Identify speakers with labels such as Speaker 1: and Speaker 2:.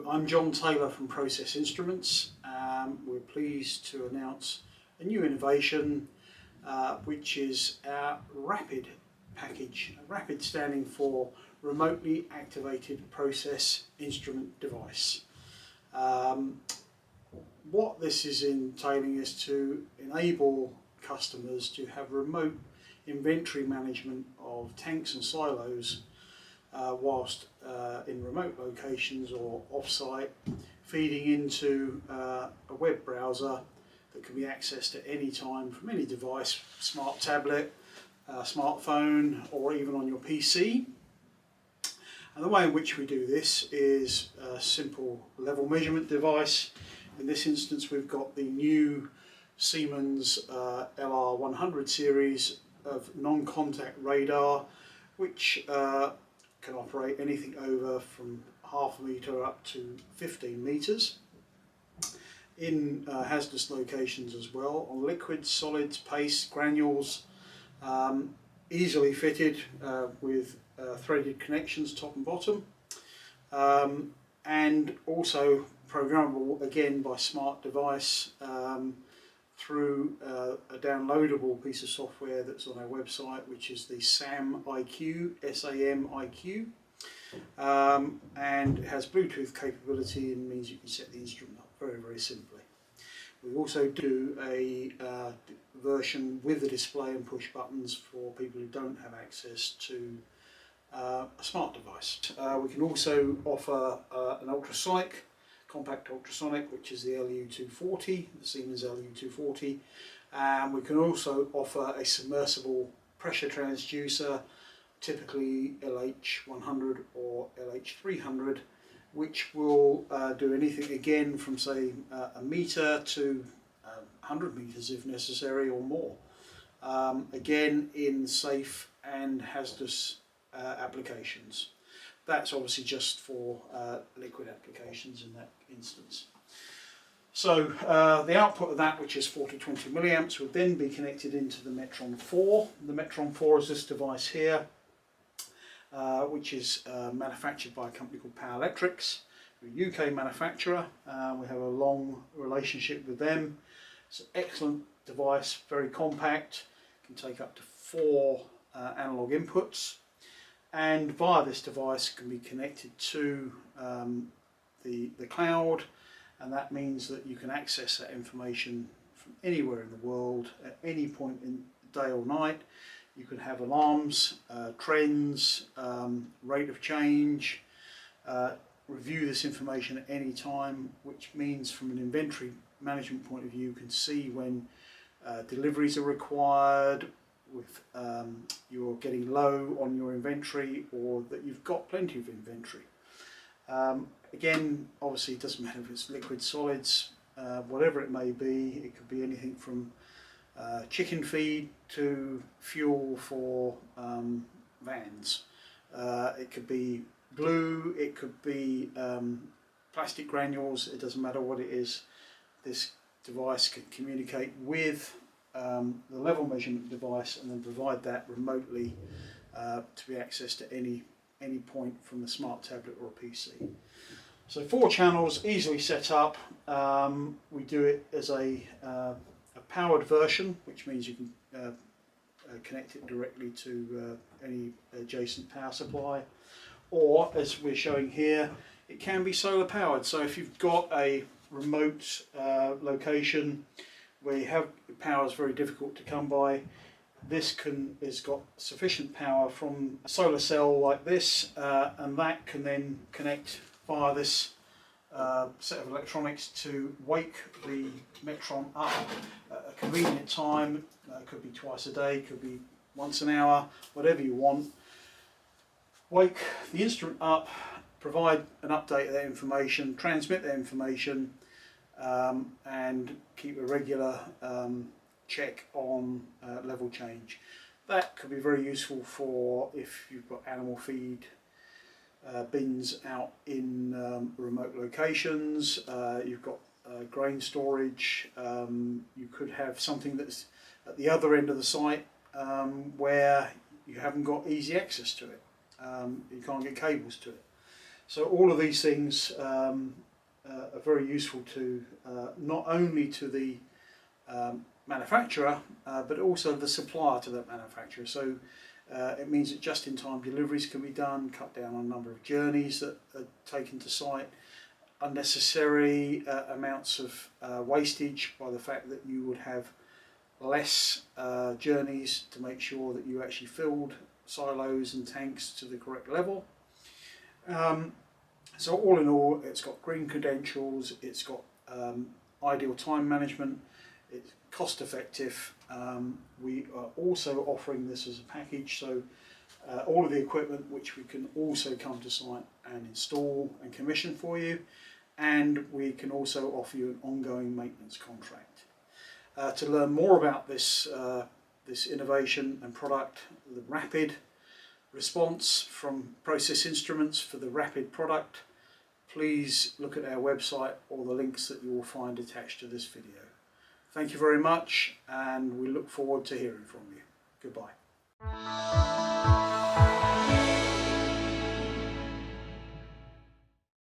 Speaker 1: I'm John Taylor from Process Instruments. We're pleased to announce a new innovation which is our RAPID package. RAPID standing for Remotely Activated Process Instrument Device. What this is entailing is to enable customers to have remote inventory management of tanks and silos whilst in remote locations or off-site, feeding into a web browser that can be accessed at any time from any device, smart tablet, smartphone, or even on your PC. And the way in which we do this is a simple level measurement device. In this instance, we've got the new SIEMENS LR100 series of non-contact radar, which can operate anything over from half a metre up to 15 metres in hazardous locations as well, on liquids, solids, paste, granules, easily fitted with threaded connections top and bottom, and also programmable again by smart device through a downloadable piece of software that's on our website, which is the SAM-IQ, S-A-M-I-Q, and it has Bluetooth capability and means you can set the instrument up very, very simply. We also do a version with the display and push buttons for people who don't have access to a smart device. We can also offer an ultrasonic, compact ultrasonic, which is the LU240, the Siemens LU240. We can also offer a submersible pressure transducer, typically LH100 or LH300, which will do anything again from say a metre to 100 metres if necessary or more. Again in safe and hazardous applications. That's obviously just for liquid applications in that instance. So the output of that, which is 40-20 milliamps, would then be connected into the Metron 4. The Metron 4 is this device here, which is manufactured by a company called Power Electrics, a UK manufacturer. We have a long relationship with them. It's an excellent device, very compact, can take up to 4 analog inputs. And via this device can be connected to the cloud, and that means that you can access that information from anywhere in the world at any point in the day or night. You can have alarms, trends, rate of change, review this information at any time, which means from an inventory management point of view you can see when deliveries are required, with you're getting low on your inventory or that you've got plenty of inventory. Again, obviously it doesn't matter if it's liquid, solids, whatever it may be. It could be anything from chicken feed to fuel for vans. It could be glue, it could be plastic granules, it doesn't matter what it is. This device can communicate with the level measurement device and then provide that remotely to be accessed at any point from the smart tablet or a PC. So 4 channels, easily set up. We do it as a powered version, which means you can connect it directly to any adjacent power supply, or as we're showing here, it can be solar powered. So if you've got a remote location where you have power is very difficult to come by, this has got sufficient power from a solar cell like this, and that can then connect via this set of electronics to wake the Metron up at a convenient time. Could be twice a day, could be once an hour, whatever you want. Wake the instrument up, provide an update of that information, transmit that information, and keep a regular check on level change. That could be very useful for if you've got animal feed bins out in remote locations, you've got grain storage, you could have something that's at the other end of the site where you haven't got easy access to it, you can't get cables to it. So all of these things are very useful to not only to the manufacturer but also the supplier to that manufacturer. So it means that just-in-time deliveries can be done, cut down on number of journeys that are taken to site, unnecessary amounts of wastage by the fact that you would have less journeys to make sure that you actually filled silos and tanks to the correct level. So all in all, it's got green credentials, it's got ideal time management, it's cost effective. We are also offering this as a package, so all of the equipment which we can also come to site and install and commission for you, and we can also offer you an ongoing maintenance contract. To learn more about this innovation and product, the rapid response from Process Instruments for the rapid product, please look at our website or the links that you will find attached to this video. Thank you very much, and we look forward to hearing from you. Goodbye.